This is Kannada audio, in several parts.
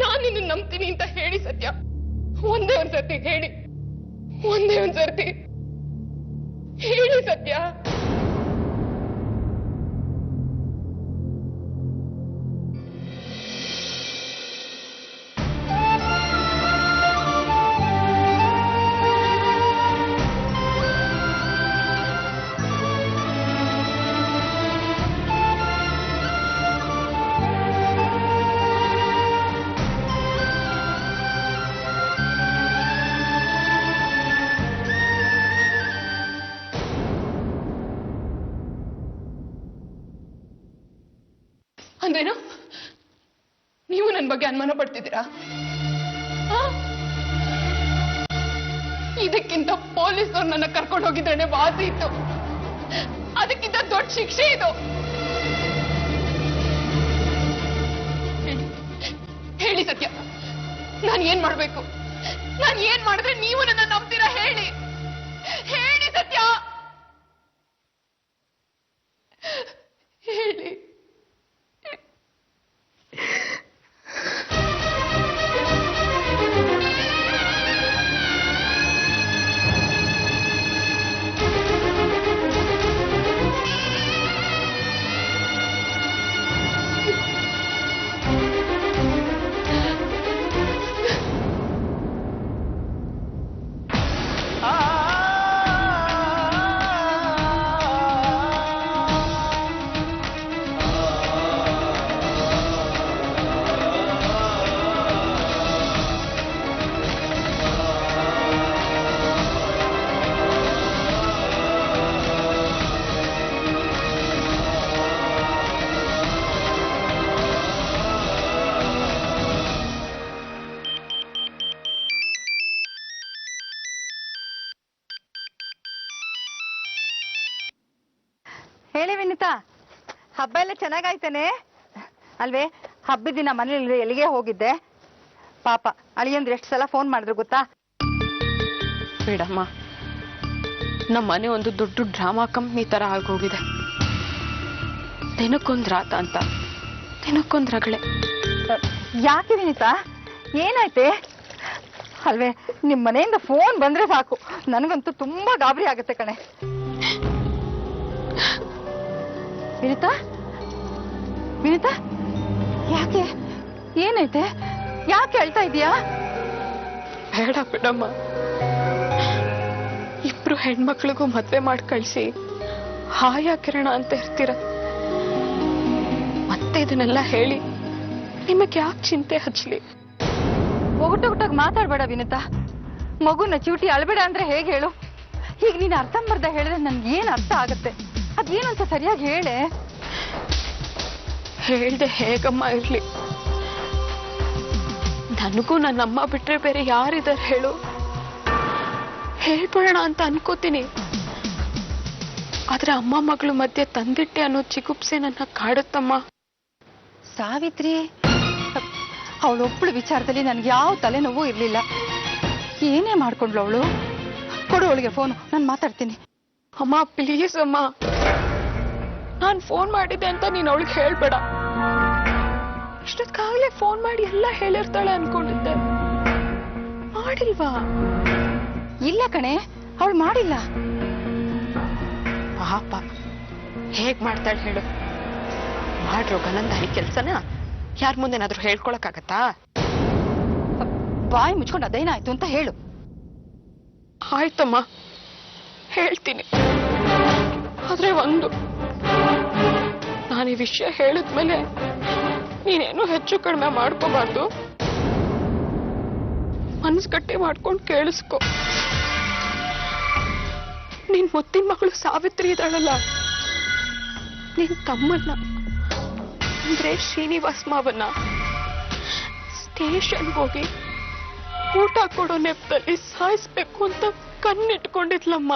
ನಾನು ನಿನ್ನ ನಂಬ್ತೀನಿ ಅಂತ ಹೇಳಿ ಸತ್ಯ, ಒಂದೇ ಒಂದ್ಸರ್ತಿ ಹೇಳಿ, ಒಂದೇ ಒಂದ್ಸರ್ತಿ ಹೇಳಿ ಸತ್ಯ. ಅಂದ್ರೇನು? ನೀವು ನನ್ನ ಬಗ್ಗೆ ಅನುಮಾನ ಪಡ್ತಿದ್ದೀರಾ? ಇದಕ್ಕಿಂತ ಪೊಲೀಸರು ನನ್ನ ಕರ್ಕೊಂಡು ಹೋಗಿದ್ರೆ ವಾಸಿ ಇತ್ತು, ಅದಕ್ಕಿಂತ ದೊಡ್ಡ ಶಿಕ್ಷೆ ಇದು. ಹೇಳಿ ಸತ್ಯ, ನಾನು ಏನ್ ಮಾಡ್ಬೇಕು? ನಾನು ಏನ್ ಮಾಡಿದ್ರೆ ನೀವು ನನ್ನ ನಂಬ್ತೀರಾ? ಹೇಳಿ ಹೇಳಿ ಸತ್ಯ, ಹೇಳಿ. ಹೇಳಿ ವಿನಿತಾ, ಹಬ್ಬ ಎಲ್ಲ ಚೆನ್ನಾಗಾಯ್ತೇನೆ ಅಲ್ವೇ? ಹಬ್ಬದ ದಿನ ಮನೇಲಿ ಎಲ್ಲಿಗೆ ಹೋಗಿದ್ದೆ? ಪಾಪ ಅಳಿಯಂದ್ರೆ ಎಷ್ಟು ಸಲ ಫೋನ್ ಮಾಡಿದ್ರು ಗೊತ್ತಾ? ಬೇಡಮ್ಮ, ನಮ್ಮ ಮನೆ ಒಂದು ದೊಡ್ಡ ಡ್ರಾಮಾ ಕಂಪ್ನಿ ತರ ಆಗೋಗಿದೆ. ದಿನಕ್ಕೊಂದ್ ರಾತ ಅಂತ, ದಿನಕ್ಕೊಂದ್ ರಗಳೆ. ಯಾಕೆ ವಿನಿತಾ, ಏನಾಯ್ತೆ? ಅಲ್ವೇ, ನಿಮ್ ಮನೆಯಿಂದ ಫೋನ್ ಬಂದ್ರೆ ಸಾಕು, ನನಗಂತೂ ತುಂಬಾ ಗಾಬರಿ ಆಗುತ್ತೆ ಕಣೆ. ವಿನಿತಾ, ವಿನಿತಾ, ಯಾಕೆ? ಏನೈತೆ? ಯಾಕೆ ಅಳ್ತಾ ಇದೀಯಾ? ಬೇಡ ಬಿಡಮ್ಮ, ಇಬ್ರು ಹೆಣ್ಮಕ್ಳಿಗೂ ಮದ್ವೆ ಮಾಡಿ ಕಳ್ಸಿ ಹಾಯ ಕಿರಣ ಅಂತ ಇರ್ತೀರ. ಮತ್ತೆ ಇದನ್ನೆಲ್ಲ ಹೇಳಿ ನಿಮಗೆ ಯಾಕೆ ಚಿಂತೆ ಹಚ್ಚಲಿ? ಒಗಟೊಗಟಾಗಿ ಮಾತಾಡ್ಬೇಡ ವಿನಿತಾ. ಮಗುನ ಚೂಟಿ ಅಳ್ಬೇಡ ಅಂದ್ರೆ ಹೇಗೆ ಹೇಳು? ಈಗ ನೀನು ಅರ್ಥಂಬರ್ಧ ಹೇಳಿದ್ರೆ ನನ್ಗೆ ಏನ್ ಅರ್ಥ ಆಗತ್ತೆ? ಅದೇನಂತ ಸರಿಯಾಗಿ ಹೇಳೆ. ಹೇಳ್ದೆ ಹೇಗಮ್ಮ ಇರ್ಲಿ? ನನಗೂ ನನ್ನಮ್ಮ ಬಿಟ್ರೆ ಬೇರೆ ಯಾರಿದ್ದಾರೆ ಹೇಳು? ಹೇಳ್ಬಿಡೋಣ ಅಂತ ಅನ್ಕೋತೀನಿ, ಆದ್ರೆ ಅಮ್ಮ ಮಗಳು ಮಧ್ಯೆ ತಂದಿಟ್ಟೆ ಅನ್ನೋ ಚಿಗುಪ್ಸೆ ನನ್ನ ಕಾಡುತ್ತಮ್ಮ. ಸಾವಿತ್ರಿ, ಅವಳೊಬ್ಬಳು ವಿಚಾರದಲ್ಲಿ ನನ್ಗೆ ಯಾವ ತಲೆನೋವು ಇರ್ಲಿಲ್ಲ. ಏನೇ ಮಾಡ್ಕೊಂಡ್ಲು ಅವಳು? ಕೊಡು ಅವಳಿಗೆ ಫೋನು, ನಾನು ಮಾತಾಡ್ತೀನಿ. ಅಮ್ಮ ಪ್ಲೀಸ್ ಅಮ್ಮ, ನಾನು ಫೋನ್ ಮಾಡಿದ್ದೆ ಅಂತ ನೀನು ಅವಳಿಗೆ ಹೇಳ್ಬೇಡ. ಇಷ್ಟೊತ್ತಾಗಲೇ ಫೋನ್ ಮಾಡಿ ಎಲ್ಲ ಹೇಳಿರ್ತಾಳೆ ಅನ್ಕೊಂಡಿದ್ದೆ. ಮಾಡಿಲ್ವಾ? ಇಲ್ಲ ಕಣೆ, ಅವಳು ಮಾಡಿಲ್ಲ. ಪಾಪ, ಹೇಗ್ ಮಾಡ್ತಾಳೆ ಹೇಳು? ಮಾಡ್ರೋ ಗನಂದಾರಿ ಕೆಲ್ಸನ ಯಾರ ಮುಂದೆನಾದ್ರೂ ಹೇಳ್ಕೊಳಕ್ಕಾಗತ್ತಾ? ಬಾಯಿ ಮುಚ್ಕೊಂಡು ಅದೇನಾಯ್ತು ಅಂತ ಹೇಳು. ಆಯ್ತಮ್ಮ, ಹೇಳ್ತೀನಿ. ಆದ್ರೆ ಒಂದು, ನಾನು ಈ ವಿಷಯ ಹೇಳಿದ್ಮೇಲೆ ನೀನೇನು ಹೆಚ್ಚು ಕಡಿಮೆ ಮಾಡ್ಕೋಬಾರ್ದು. ಮನಸ್ ಗಟ್ಟಿ ಮಾಡ್ಕೊಂಡು ಕೇಳಿಸ್ಕೊ. ನಿನ್ ಮುತ್ತಿನ ಮಗಳು ಸಾವಿತ್ರಿ ಇದ್ದಾಳಲ್ಲ, ನಿನ್ ತಮ್ಮನ್ನ ಅಂದ್ರೆ ಶ್ರೀನಿವಾಸ್ ಮಾವನ್ನ ಸ್ಟೇಷನ್ ಹೋಗಿ ಊಟ ಕೊಡೋ ನೆಪದಲ್ಲಿ ಸಾಯಿಸ್ಬೇಕು ಅಂತ ಕಣ್ಣಿಟ್ಕೊಂಡಿದ್ಲಮ್ಮ.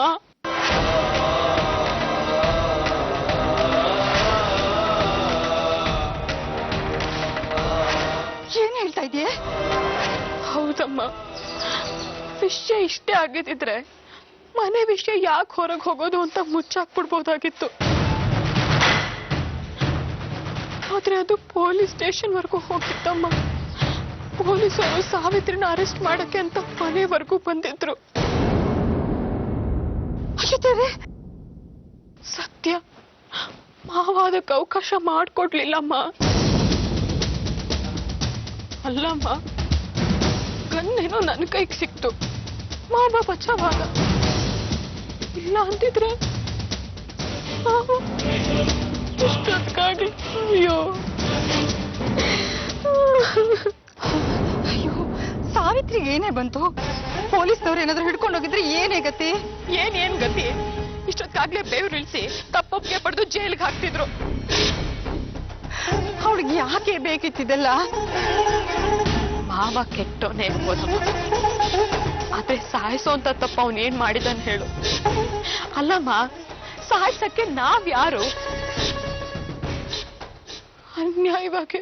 ಏನ್ ಹೇಳ್ತಾ ಇದೆಯೇ? ಹೌದಮ್ಮ, ವಿಷಯ ಇಷ್ಟೇ ಆಗಿದ್ರೆ ಮನೆ ವಿಷಯ ಯಾಕೆ ಹೊರಗೆ ಹೋಗೋದು ಅಂತ ಮುಚ್ಚಾಕ್ಬಿಡ್ಬೋದಾಗಿತ್ತು. ಆದ್ರೆ ಅದು ಪೊಲೀಸ್ ಸ್ಟೇಷನ್ ವರ್ಗೂ ಹೋಗಿತ್ತಮ್ಮ. ಪೊಲೀಸರು ಸಾವಿತ್ರಿನ ಅರೆಸ್ಟ್ ಮಾಡಕ್ಕೆ ಅಂತ ಮನೆವರೆಗೂ ಬಂದಿದ್ರು. ಸತ್ಯ ಮಾವ ಅದಕ್ಕೆ ಅವಕಾಶ ಮಾಡಿಕೊಡ್ಲಿಲ್ಲಮ್ಮ. ಅಲ್ಲಮ್ಮ, ಗನ್ನೇನೋ ನನ್ನ ಕೈಗೆ ಸಿಕ್ತು, ಮಾವ ಬಚಾವಾಗ. ಇಲ್ಲ ಅಂತಿದ್ರೆ ಇಷ್ಟೊತ್ತಿಗಾಗ್ಲಿ. ಅಯ್ಯೋ ಅಯ್ಯೋ, ಸಾವಿತ್ರಿಗೆ ಏನೇ ಬಂತು? ಪೊಲೀಸ್ನವ್ರು ಏನಾದ್ರು ಹಿಡ್ಕೊಂಡು ಹೋಗಿದ್ರೆ ಏನೇ ಗತಿ? ಏನ್ ಗತಿ? ಇಷ್ಟೊತ್ತಾಗ್ಲೇ ಬೇವ್ರಿಳಿಸಿ ತಪ್ಪೊಪ್ಪಿಗೆ ಪಡೆದು ಜೈಲಿಗೆ ಹಾಕ್ತಿದ್ರು. ಅವಳಿಗೆ ಯಾಕೆ ಬೇಕಿತ್ತಿದೆಲ್ಲ? ಮಾವ ಕೆಟ್ಟೋನೇ ಇರ್ಬೋದಮ್ಮ, ಆದ್ರೆ ಸಾಯಿಸೋ ಅಂತ ತಪ್ಪ ಅವನೇನ್ ಮಾಡಿದನ್ ಹೇಳು. ಅಲ್ಲಮ್ಮ, ಸಾಯಿಸಕ್ಕೆ ನಾವ್ಯಾರು? ಅನ್ಯಾಯವಾಗಿ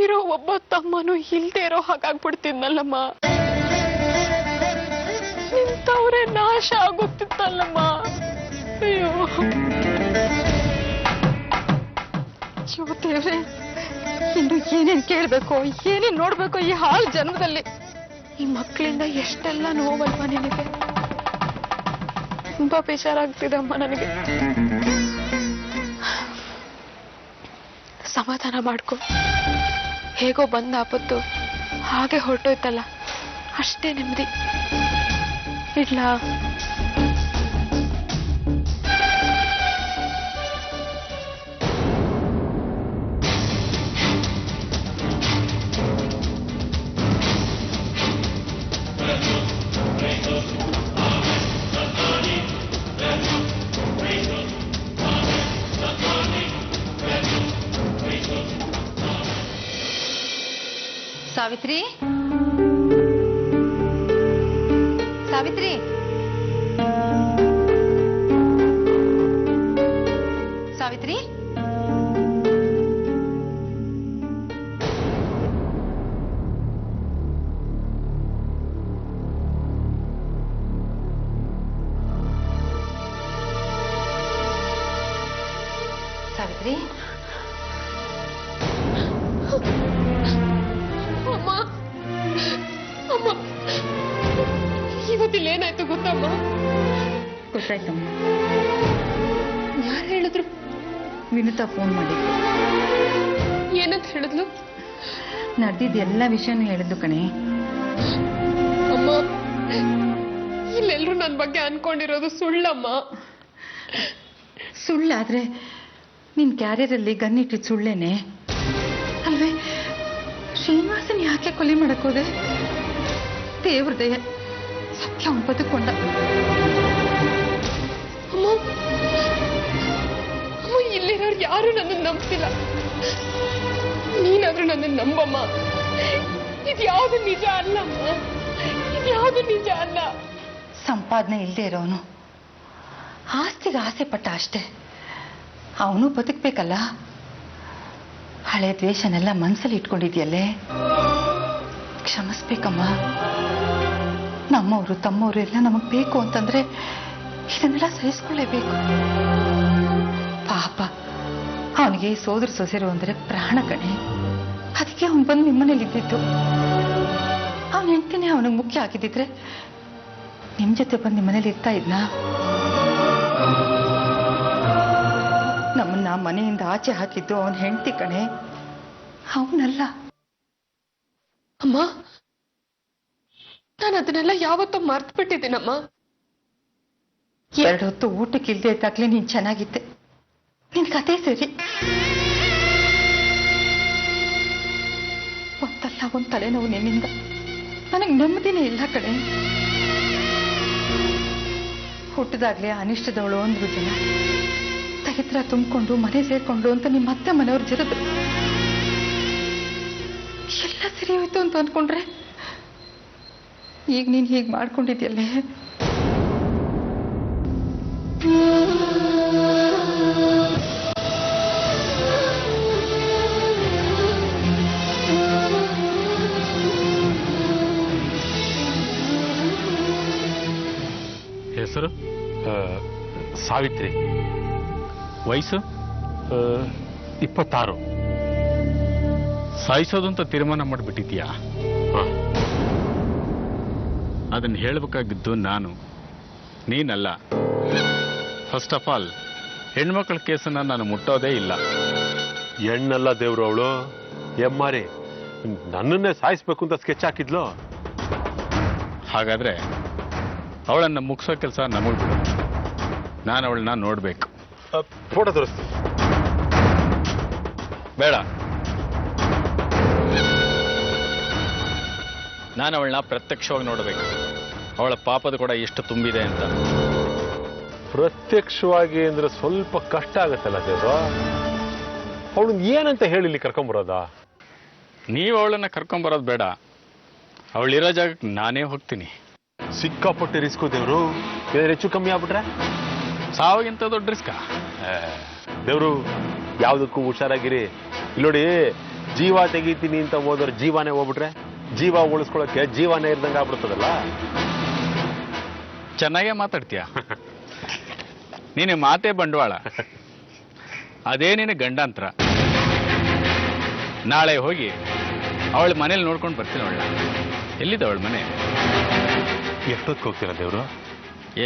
ಇರೋ ಒಬ್ಬ ತಮ್ಮನು ಇಲ್ದೇ ಇರೋ ಹಾಗಾಗ್ಬಿಡ್ತಿದ್ನಲ್ಲಮ್ಮ. ನಿಂತವ್ರೆ ನಾಶ ಆಗೋಗ್ತಿತ್ತಲ್ಲಮ್ಮ. ಅಯ್ಯೋ ದೇವ್ರೆ, ಇನ್ನು ಏನೇನ್ ಕೇಳ್ಬೇಕು, ಏನೇನ್ ನೋಡ್ಬೇಕು ಈ ಹಾಳು ಜನ್ಮದಲ್ಲಿ? ಈ ಮಕ್ಕಳಿಂದ ಎಷ್ಟೆಲ್ಲ ನೋವಲ್ವ ನಿನಗೆ? ತುಂಬಾ ಬೇಜಾರಾಗ್ತಿದೆ ಅಮ್ಮ ನನಗೆ. ಸಮಾಧಾನ ಮಾಡ್ಕೊ. ಹೇಗೋ ಬಂದ ಆಪತ್ತು ಹಾಗೆ ಹೊರಟೋಯ್ತಲ್ಲ, ಅಷ್ಟೇ ನೆಮ್ಮದಿ. ಇಡ್ಲಾ? ಸಾವಿತ್ರಿ, ಸಾವಿತ್ರಿ, ಸಾವಿತ್ರಿ, ಸಾವಿತ್ರಿ. ಅಮ್ಮ, ಅಮ್ಮ, ಇವತ್ತಿಲ್ಲ ಏನಾಯ್ತು ಗೊತ್ತಮ್ಮ? ಗೊತ್ತಾಯ್ತಮ್ಮ. ಯಾರು ಹೇಳಿದ್ರು? ವಿನುತಾ ಫೋನ್ ಮಾಡಿದ್ರು. ಏನಂತ ಹೇಳಿದ್ಲು? ನಡೆದಿದ್ದ ಎಲ್ಲ ವಿಷಯನೂ ಹೇಳಿದ್ದು ಕಣೆ. ಅಮ್ಮ, ಇಲ್ಲೆಲ್ರೂ ನನ್ನ ಬಗ್ಗೆ ಅನ್ಕೊಂಡಿರೋದು ಸುಳ್ಳಮ್ಮ. ಸುಳ್ಳಾದ್ರೆ ನಿನ್ ಕ್ಯಾರಿಯರಲ್ಲಿ ಗನ್ನಿಟ್ಟಿದ್ ಸುಳ್ಳೇನೆ ಅಲ್ವೇ? ಶ್ರೀನಿವಾಸನ್ ಯಾಕೆ ಕೊಲೆ ಮಾಡಕ್ಕೋದೆ? ದೇವ್ರ ದಯ, ಸತ್ಯ ಅವನು ಬದುಕೊಂಡ. ಅಮ್ಮ, ಅಮ್ಮ, ಇಲ್ಲಿರೋರು ಯಾರು ನನ್ನನ್ನು ನಂಬ್ತಿಲ್ಲ. ನೀನಾದ್ರೂ ನನ್ನನ್ನು ನಂಬಮ್ಮ. ಇದ್ಯಾವುದು ನಿಜ ಅಲ್ಲಮ್ಮ, ಇದ್ಯಾವುದು ನಿಜ ಅಲ್ಲ. ಸಂಪಾದನೆ ಇಲ್ಲದೆ ಇರೋನು ಆಸ್ತಿಗೆ ಆಸೆ ಪಟ್ಟ ಅಷ್ಟೇ. ಅವನು ಬದುಕ್ಬೇಕಲ್ಲ. ಹಳೆ ದ್ವೇಷನೆಲ್ಲ ಮನ್ಸಲ್ಲಿ ಇಟ್ಕೊಂಡಿದ್ಯಲ್ಲೇ, ಕ್ಷಮಿಸ್ಬೇಕಮ್ಮ. ನಮ್ಮವರು ತಮ್ಮವರು ಎಲ್ಲ ನಮಗ್ ಬೇಕು ಅಂತಂದ್ರೆ ಇದನ್ನೆಲ್ಲ ಸಹಿಸ್ಕೊಳ್ಳೇಬೇಕು. ಪಾಪ, ಅವನಿಗೆ ಸೋದರ ಸೊಸೆರು ಅಂದ್ರೆ ಪ್ರಾಣ ಕಣೆ. ಅದಕ್ಕೆ ಅವನು ಬಂದು ನಿಮ್ಮನೇಲಿ ಇದ್ದಿದ್ದು. ಅವನ ಹೆಂಡತಿನೇ ಅವನಿಗೆ ಮುಖ್ಯ ಆಗಿದ್ದಿದ್ರೆ ನಿಮ್ ಜೊತೆ ಬಂದು ನಿಮ್ಮನೇಲಿ ಇರ್ತಾ ಇದ್ನಾ? ನಮ್ಮನ್ನ ಮನೆಯಿಂದ ಆಚೆ ಹಾಕಿದ್ದು ಅವನ ಹೆಂಡತಿ ಕಣೆ, ಅವನಲ್ಲ. ಅಮ್ಮ, ನಾನು ಅದನ್ನೆಲ್ಲ ಯಾವತ್ತೂ ಮರ್ತು ಬಿಟ್ಟಿದ್ದೀನಮ್ಮ. 2 ಹೊತ್ತು ಊಟಕ್ಕೆ ಇಲ್ದೇ ಇದ್ದಾಗ್ಲೇ ನೀನ್ ಚೆನ್ನಾಗಿದ್ದೆ. ನಿನ್ ಕತೆ ಸರಿ. ಒಂದಲ್ಲ ಒಂದ್ ತಲೆನೋವು ನಿನ್ನಿಂದ ನನಗ್ ನೆಮ್ಮದಿನೇ ಇಲ್ಲ ಕಣೆ. ಹುಟ್ಟಿದಾಗ್ಲೇ ಅನಿಷ್ಟದವಳು ಅಂದ್ರು ಜನ. ದರಿದ್ರ ತುಂಬಿಕೊಂಡು ಮನೆ ಸೇರ್ಕೊಂಡು ಅಂತ ನಿಮ್ಮ ಅತ್ತೆ ಮನೆಯವ್ರು ಜರದು ಎಲ್ಲ ಸರಿ ಹೋಯ್ತು ಅಂತ ಅನ್ಕೊಂಡ್ರೆ ಈಗ ನೀನ್ ಹೀಗ್ ಮಾಡ್ಕೊಂಡಿದ್ಯಲ್ಲೇ. ಹೆಸರು? ಸಾವಿತ್ರಿ. ವಯಸ್ಸು? 26. ಸಾಯಿಸೋದು ಅಂತ ತೀರ್ಮಾನ ಮಾಡಿಬಿಟ್ಟಿದ್ಯಾ? ಅದನ್ನು ಹೇಳಬೇಕಾಗಿದ್ದು ನಾನು, ನೀನಲ್ಲ. ಫಸ್ಟ್ ಆಫ್ ಆಲ್ ಹೆಣ್ಮಕ್ಳ ಕೇಸನ್ನು ನಾನು ಮುಟ್ಟೋದೇ ಇಲ್ಲ. ಹೆಣ್ಣಲ್ಲ ದೇವ್ರು ಅವಳು, ಎಮ್ಮಾರಿ. ನನ್ನನ್ನೇ ಸಾಯಿಸ್ಬೇಕು ಅಂತ ಸ್ಕೆಚ್ ಹಾಕಿದ್ಲು. ಹಾಗಾದ್ರೆ ಅವಳನ್ನು ಮುಗಿಸೋ ಕೆಲಸ ನಮಗೆ ಬಿಡು. ನಾನು ಅವಳನ್ನ ನೋಡಬೇಕು. ಫೋಟೋ ತೋರಿಸ್ತೀನಿ. ಬೇಡ, ನಾನು ಅವಳನ್ನ ಪ್ರತ್ಯಕ್ಷವಾಗಿ ನೋಡಬೇಕು. ಅವಳ ಪಾಪದ ಕೂಡ ಎಷ್ಟು ತುಂಬಿದೆ ಅಂತ. ಪ್ರತ್ಯಕ್ಷವಾಗಿ ಅಂದ್ರೆ ಸ್ವಲ್ಪ ಕಷ್ಟ ಆಗತ್ತಲ್ಲ ದೇವ್ರು. ಅವಳನ್ನ ಏನಂತ ಹೇಳಿ ಇಲ್ಲಿ ಕರ್ಕೊಂಬರೋದಾ? ನೀವು ಅವಳನ್ನ ಕರ್ಕೊಂಬರೋದು ಬೇಡ, ಅವಳಿರೋ ಜಾಗಕ್ಕೆ ನಾನೇ ಹೋಗ್ತೀನಿ. ಸಿಕ್ಕಾಪಟ್ಟೆ ರಿಸ್ಕು ದೇವ್ರು. ಏನಾದ್ರು ಹೆಚ್ಚು ಕಮ್ಮಿ ಆಗ್ಬಿಟ್ರೆ ಸಾವಿಗಿಂತ ದೊಡ್ಡ ರಿಸ್ಕ? ದೇವ್ರು ಯಾವ್ದಕ್ಕೂ ಹುಷಾರಾಗಿರಿ. ಇಲ್ಲೋಡಿ, ಜೀವ ತೆಗಿತೀನಿ ಅಂತ ಹೋದ್ರೆ ಜೀವನೇ ಹೋಗ್ಬಿಟ್ರೆ ಜೀವ ಉಳಿಸ್ಕೊಳಕ್ಕೆ ಜೀವನೇ ಇರ್ದಂಗೆ ಆಗ್ಬಿಡ್ತದಲ್ಲ. ಚೆನ್ನಾಗೇ ಮಾತಾಡ್ತೀಯ. ನೀನು ಮಾತೇ ಬಂಡವಾಳ, ಅದೇ ನಿನ್ನ ಗಂಡಾಂತರ. ನಾಳೆ ಹೋಗಿ ಅವಳ ಮನೇಲಿ ನೋಡ್ಕೊಂಡು ಬರ್ತೀನಿ. ಅವಳನ್ನ ಎಲ್ಲಿದೆ ಅವಳ ಮನೆ? ಎಷ್ಟೊತ್ತಿಗೆ ಹೋಗ್ತೀರಾ ದೇವ್ರು?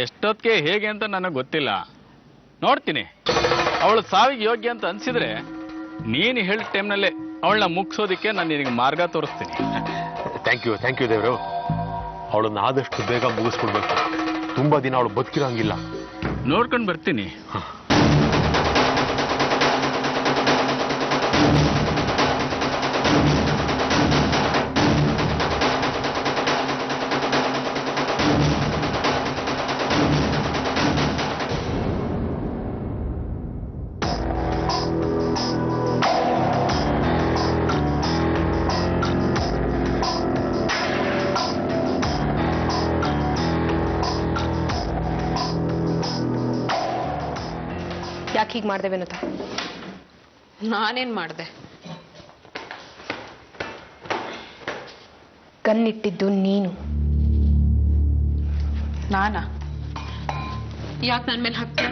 ಎಷ್ಟೊತ್ತಿಗೆ ಹೇಗೆ ಅಂತ ನನಗೆ ಗೊತ್ತಿಲ್ಲ, ನೋಡ್ತೀನಿ. ಅವಳು ಸಾವಿಗೆ ಯೋಗ್ಯ ಅಂತ ಅನ್ಸಿದ್ರೆ ನೀನು ಹೇಳಿದ ಟೈಮ್ನಲ್ಲೇ ಅವಳನ್ನ ಮುಗಿಸೋದಕ್ಕೆ ನಾನು ನಿನಗೆ ಮಾರ್ಗ ತೋರಿಸ್ತೀನಿ. ಥ್ಯಾಂಕ್ ಯು ದೇವ್ರು. ಅವಳನ್ನ ಆದಷ್ಟು ಬೇಗ ಮುಗಿಸ್ಕೊಡ್ಬೇಕು. ತುಂಬಾ ದಿನ ಅವಳು ಬದುಕಿರಂಗಿಲ್ಲ. ನೋಡ್ಕೊಂಡು ಬರ್ತೀನಿ. ಯಾಕೆ ಹೀಗೆ ಮಾಡ್ದೆ ವಿನುತಾ? ನಾನೇನ್ ಮಾಡ್ದೆ? ಕಣ್ಣಿಟ್ಟಿದ್ದು ನೀನು. ನಾನಾ? ಯಾಕೆ ನನ್ನ ಮೇಲೆ ಹಾಕ್ತೀಯ?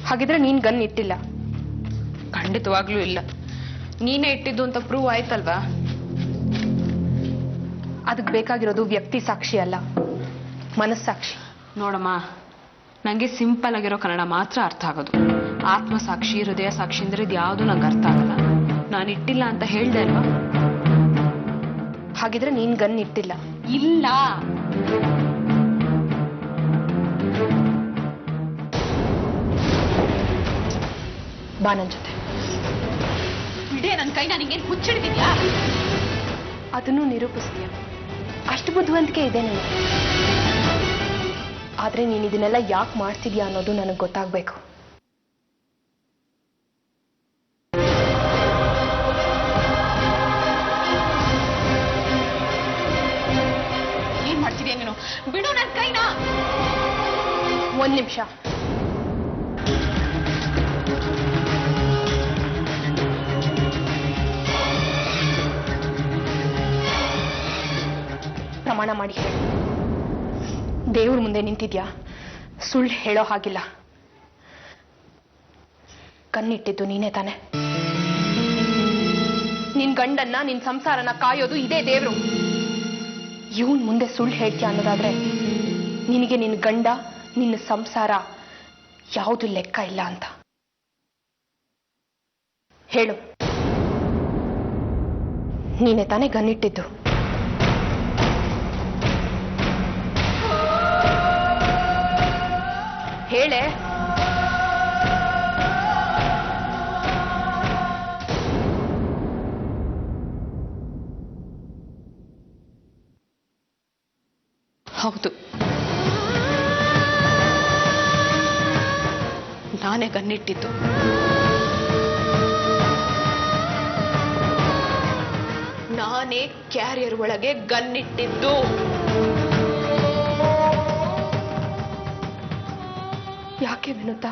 ಹಾಗಿದ್ರೆ ನೀನ್ ಗನ್ ಇಟ್ಟಿಲ್ಲ. ಖಂಡಿತವಾಗ್ಲೂ ಇಲ್ಲ. ನೀನೇ ಇಟ್ಟಿದ್ದು ಅಂತ ಪ್ರೂವ್ ಆಯ್ತಲ್ವಾ? ಅದಕ್ಕೆ ಬೇಕಾಗಿರೋದು ವ್ಯಕ್ತಿ ಸಾಕ್ಷಿ ಅಲ್ಲ, ಮನಸ್ಸಾಕ್ಷಿ. ನೋಡಮ್ಮ, ನಂಗೆ ಸಿಂಪಲ್ ಆಗಿರೋ ಕನ್ನಡ ಮಾತ್ರ ಅರ್ಥ ಆಗೋದು. ಆತ್ಮಸಾಕ್ಷಿ, ಹೃದಯ ಸಾಕ್ಷಿ ಅಂದ್ರೆ ಇದು ಯಾವುದು ನಂಗೆ ಅರ್ಥ ಆಗಲ್ಲ. ನಾನು ಇಟ್ಟಿಲ್ಲ ಅಂತ ಹೇಳ್ದೆ ಅಲ್ವಾ? ಹಾಗಿದ್ರೆ ನೀನ್ ಗನ್ ಇಟ್ಟಿಲ್ಲ. ಇಲ್ಲ. ಬಾ ನನ್ ಜೊತೆ. ಬಿಡೇ ನನ್ನ ಕೈ. ನನಗೇನು ಹುಚ್ಚಿಡ್ತಿದ್ಯಾ? ಅದನ್ನು ನಿರೂಪಿಸ್ತೀಯ. ಅಷ್ಟು ಬುದ್ಧಿವಂತಿಕೆ ಇದೆ ನನಗೆ. ಆದ್ರೆ ನೀನ್ ಇದನ್ನೆಲ್ಲ ಯಾಕೆ ಮಾಡ್ತಿದ್ಯಾ ಅನ್ನೋದು ನನಗೆ ಗೊತ್ತಾಗ್ಬೇಕು. ಏನ್ ಮಾಡ್ತಿದ್ಯಾ ನೀನು? ಬಿಡು ನನ್ನ ಕೈನ. ಒಂದ್ ನಿಮಿಷ. ಪ್ರಮಾಣ ಮಾಡಿ ಹೇಳು. ದೇವ್ರ ಮುಂದೆ ನಿಂತಿದ್ಯಾ, ಸುಳ್ಳು ಹೇಳೋ ಹಾಗಿಲ್ಲ. ಕಣ್ಣಿಟ್ಟಿದ್ದು ನೀನೇ ತಾನೆ. ನಿನ್ ಗಂಡನ್ನ, ನಿನ್ ಸಂಸಾರನ ಕಾಯೋದು ಇದೇ ದೇವ್ರು. ಇವನ್ ಮುಂದೆ ಸುಳ್ಳು ಹೇಳ್ತೀಯ ಅನ್ನೋದಾದ್ರೆ ನಿನಗೆ ನಿನ್ ಗಂಡ, ನಿನ್ನ ಸಂಸಾರ ಯಾವುದು ಲೆಕ್ಕ ಇಲ್ಲ ಅಂತ ಹೇಳು. ನೀನೇ ತಾನೇ ಗನ್ನಿಟ್ಟಿದ್ದು. ಹೇಳೆ. ಹೌದು, ನಾನೇ ಗನ್ನಿಟ್ಟಿದ್ದು. ನಾನೇ ಕ್ಯಾರಿಯರ್ ಒಳಗೆ ಗನ್ನಿಟ್ಟಿದ್ದು. ಯಾಕೆ ವಿನುತಾ,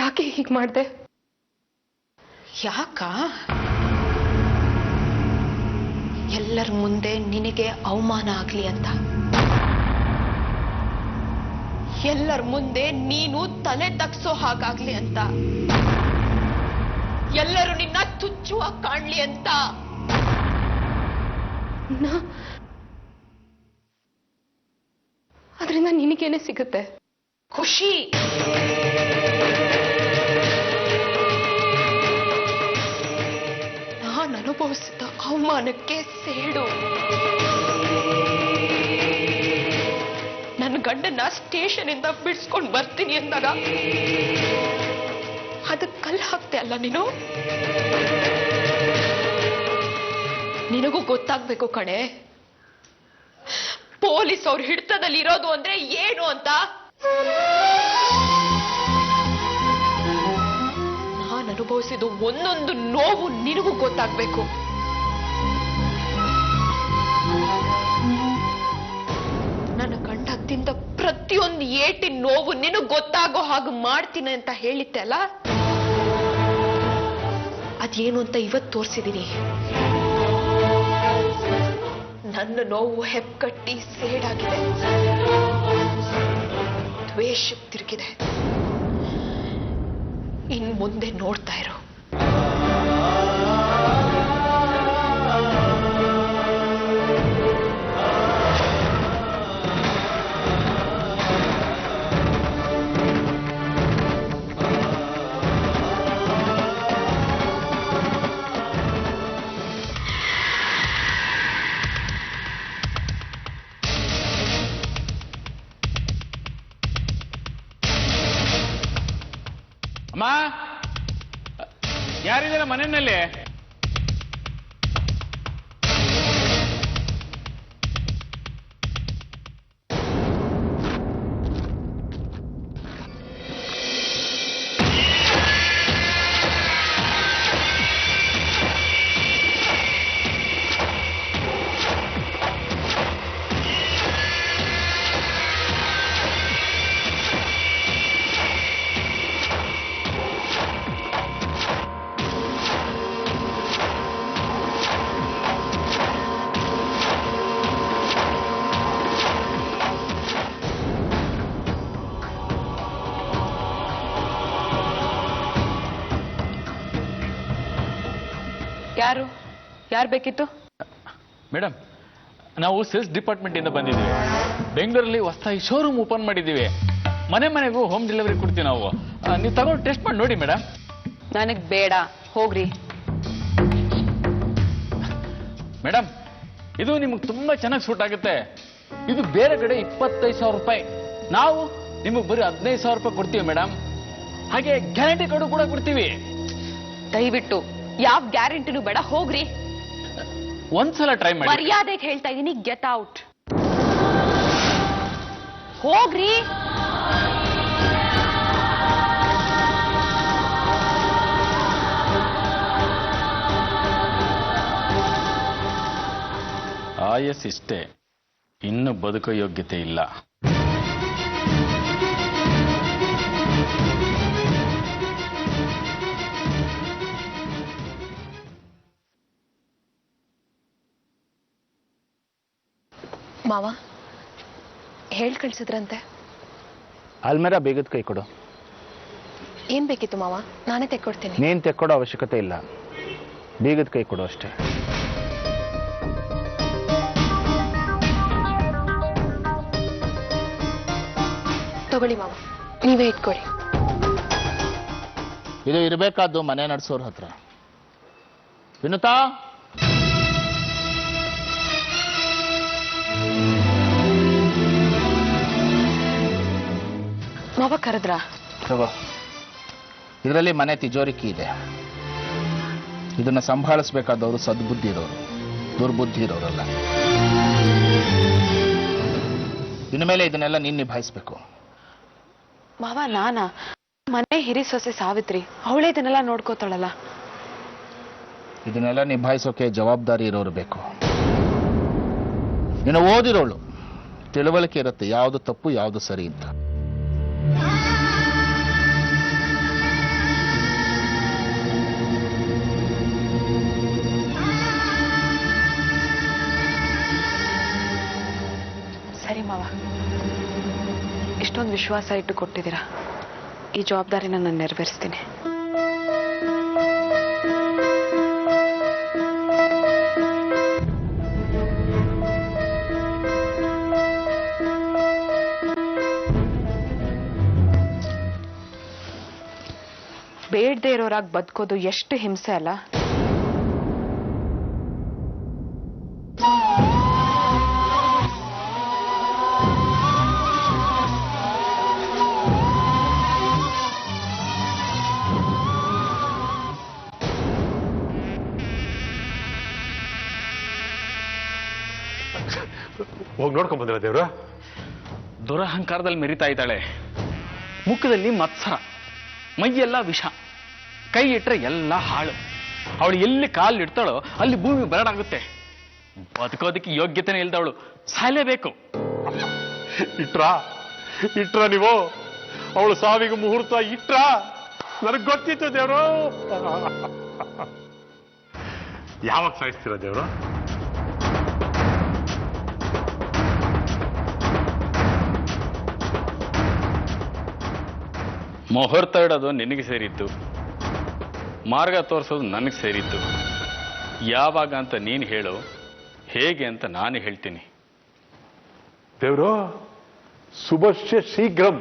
ಯಾಕೆ ಹೀಗೆ ಮಾಡ್ದೆ? ಯಾಕ? ಎಲ್ಲರ ಮುಂದೆ ನಿನಗೆ ಅವಮಾನ ಆಗ್ಲಿ ಅಂತ. ಎಲ್ಲರ ಮುಂದೆ ನೀನು ತಲೆ ತಗ್ಸೋ ಹಾಗಾಗ್ಲಿ ಅಂತ, ಎಲ್ಲರೂ ನಿನ್ನ ತುಚ್ಚುವಾಗಿ ಕಾಣ್ಲಿ ಅಂತ. ಅದರಿಂದ ನಿನಗೇನೆ ಸಿಗುತ್ತೆ? ಖುಷಿ. ನಾನು ಅನುಭವಿಸಿದ ಅವಮಾನಕ್ಕೆ ಸೇಡು. ನನ್ನ ಗಂಡನ ಸ್ಟೇಷನ್ ಇಂದ ಬಿಡಿಸ್ಕೊಂಡು ಬರ್ತೀನಿ ಅಂದಾಗ ಅದಕ್ಕೆ ಕಲ್ಲು ಹಾಕ್ತೆ ಅಲ್ಲ ನೀನು. ನಿನಗೂ ಗೊತ್ತಾಗ್ಬೇಕು ಕಣೆ, ಪೊಲೀಸ್ ಅವ್ರ ಹಿಡಿತದಲ್ಲಿ ಇರೋದು ಅಂದ್ರೆ ಏನು ಅಂತ. ನಾನು ಅನುಭವಿಸಿದ ಒಂದೊಂದು ನೋವು ನಿನಗೂ ಗೊತ್ತಾಗ್ಬೇಕು. ನನ್ನ ಗಂಡ ತಿಂದ ಪ್ರತಿಯೊಂದು ಏಟಿನ ನೋವು ನಿನಗ್ ಗೊತ್ತಾಗೋ ಹಾಗೆ ಮಾಡ್ತೀನಿ ಅಂತ ಹೇಳಿದ್ದೆ ಅಲ್ಲ, ಅದೇನು ಅಂತ ಇವತ್ತು ತೋರಿಸಿದೀನಿ. ನನ್ನ ನೋವು ಹೆಪ್ಪಕಟ್ಟಿ ಸೇಡಾಗಿದೆ, ದ್ವೇಷಕ್ಕೆ ತಿರುಗಿದೆ. ಇನ್ ಮುಂದೆ ನೋಡ್ತಾ ಇರೋ. ಅಮ್ಮ, ಯಾರಿದ್ದೀರ ಮನೆಯಲ್ಲಿ? ಯಾರು ಬೇಕಿತ್ತು? ಮೇಡಮ್, ನಾವು ಸೇಲ್ಸ್ ಡಿಪಾರ್ಟ್ಮೆಂಟ್ ಇಂದ ಬಂದಿದ್ದೀವಿ. ಬೆಂಗಳೂರಲ್ಲಿ ಹೊಸದಾಗಿ ಶೋರೂಮ್ ಓಪನ್ ಮಾಡಿದ್ದೀವಿ. ಮನೆಗೂ ಹೋಮ್ ಡೆಲಿವರಿ ಕೊಡ್ತೀವಿ ನಾವು. ನೀವು ತಗೊಂಡು ಟೆಸ್ಟ್ ಮಾಡಿ ನೋಡಿ ಮೇಡಮ್. ನನಗ್ ಬೇಡ, ಹೋಗ್ರಿ. ಮೇಡಮ್, ಇದು ನಿಮಗೆ ತುಂಬಾ ಚೆನ್ನಾಗಿ ಸೂಟ್ ಆಗುತ್ತೆ. ಇದು ಬೇರೆ ಕಡೆ 25,000 ರೂಪಾಯಿ, ನಾವು ನಿಮಗೆ ಬರೀ 15,000 ರೂಪಾಯಿ ಕೊಡ್ತೀವಿ ಮೇಡಮ್. ಹಾಗೆ ಗ್ಯಾರಂಟಿ ಕಾರ್ಡು ಕೂಡ ಕೊಡ್ತೀವಿ. ದಯವಿಟ್ಟು ಯಾವ ಗ್ಯಾರಂಟಿನೂ ಬೇಡ, ಹೋಗ್ರಿ. ಒಂದ್ಸಲ ಟ್ರೈ ಮಾಡಿ. ಮರ್ಯಾದೆಗೆ ಹೇಳ್ತಾ ಇದೀನಿ, ಗೆಟ್ ಔಟ್. ಹೋಗ್ರಿ. ಆಯಸ್ಸಿಷ್ಟೇ, ಇನ್ನು ಬದುಕೋ ಯೋಗ್ಯತೆ ಇಲ್ಲ. ಮಾವ ಹೇಳ್ ಕಳ್ಸಿದ್ರಂತೆ. ಅಲ್ಮೇರ ಬೇಗದ ಕೈ ಕೊಡು. ಏನ್ ಬೇಕಿತ್ತು ಮಾವ? ನಾನೇ ತೆಕ್ಕೊಡ್ತೀನಿ. ನೀನ್ ತೆಕ್ಕೊಡೋ ಅವಶ್ಯಕತೆ ಇಲ್ಲ, ಬೇಗದ ಕೈ ಕೊಡು ಅಷ್ಟೇ. ತಗೊಳ್ಳಿ ಮಾವ, ನೀವೇ ಇಟ್ಕೊಳ್ಳಿ. ಇದು ಇರಬೇಕಾದ್ದು ಮನೆ ನಡೆಸೋರ ಹತ್ರ. ವಿನುತಾ, ಮಾವ ಕರೆದ್ರ? ತಗೋ, ಇದರಲ್ಲಿ ಮನೆ ತಿಜೋರಿಕಿ ಇದೆ. ಇದನ್ನ ಸಂಭಾಳಿಸ್ಬೇಕಾದವರು ಸದ್ಬುದ್ಧಿ ಇರೋರು, ದುರ್ಬುದ್ಧಿ ಇರೋರಲ್ಲ. ಇನ್ನು ಮೇಲೆ ಇದನ್ನೆಲ್ಲ ನೀನ್ ನಿಭಾಯಿಸ್ಬೇಕು. ಮಾವ, ನಾನಾ? ಮನೆ ಹಿರಿ ಸೊಸೆ ಸಾವಿತ್ರಿ, ಅವಳೇ ಇದನ್ನೆಲ್ಲ ನೋಡ್ಕೋತಾಳಲ್ಲ. ಇದನ್ನೆಲ್ಲ ನಿಭಾಯಿಸೋಕೆ ಜವಾಬ್ದಾರಿ ಇರೋರು ಬೇಕು. ನೀನು ಓದಿರೋಳು, ತಿಳುವಳಿಕೆ ಇರುತ್ತೆ ಯಾವುದು ತಪ್ಪು ಯಾವುದು ಸರಿ ಅಂತ. ಸರಿ ಮಾವ, ಇಷ್ಟೊಂದು ವಿಶ್ವಾಸ ಇಟ್ಟು ಕೊಟ್ಟಿದ್ದೀರಾ. ಈ ಜವಾಬ್ದಾರಿನ ನಾನು ನೆರವೇರಿಸ್ತೀನಿ. ಬೇಡದೇ ಇರೋರಾಗಿ ಬದುಕೋದು ಎಷ್ಟು ಹಿಂಸೆ ಅಲ್ಲ. ಹೋಗಿ ನೋಡ್ಕೊಂಡ್ ಬಂದಿರ ದೇವ್ರು. ದುರಹಂಕಾರದಲ್ಲಿ ಮೆರಿತಾ ಇದ್ದಾಳೆ. ಮುಖದಲ್ಲಿ ಮತ್ಸರ, ಮೈಯೆಲ್ಲ ವಿಷ, ಕೈ ಇಟ್ಟರೆ ಎಲ್ಲ ಹಾಳು. ಅವಳು ಎಲ್ಲಿ ಕಾಲು ಇಡ್ತಾಳೋ ಅಲ್ಲಿ ಭೂಮಿ ಬರಡಾಗುತ್ತೆ. ಬದುಕೋದಕ್ಕೆ ಯೋಗ್ಯತೆನೇ ಇಲ್ದವಳು ಸಾಯಲೇಬೇಕು. ಇಟ್ರ ನೀವು ಅವಳು ಸಾವಿಗೆ ಮುಹೂರ್ತ ಇಟ್ರ. ನನಗ್ ಗೊತ್ತಿತ್ತು ದೇವ್ರು. ಯಾವಾಗ ಸಾಯಿಸ್ತೀರ ದೇವ್ರು? ಮುಹೂರ್ತ ಇಡೋದು ನಿನಗೆ ಸೇರಿತ್ತು, ಮಾರ್ಗ ತೋರಿಸೋದು ನನಗೆ ಸೇರಿತ್ತು. ಯಾವಾಗ ಅಂತ ನೀನು ಹೇಳು, ಹೇಗೆ ಅಂತ ನಾನು ಹೇಳ್ತೀನಿ. ದೇವ್ರು, ಶುಭಶ್ಯ ಶೀಘ್ರಂ.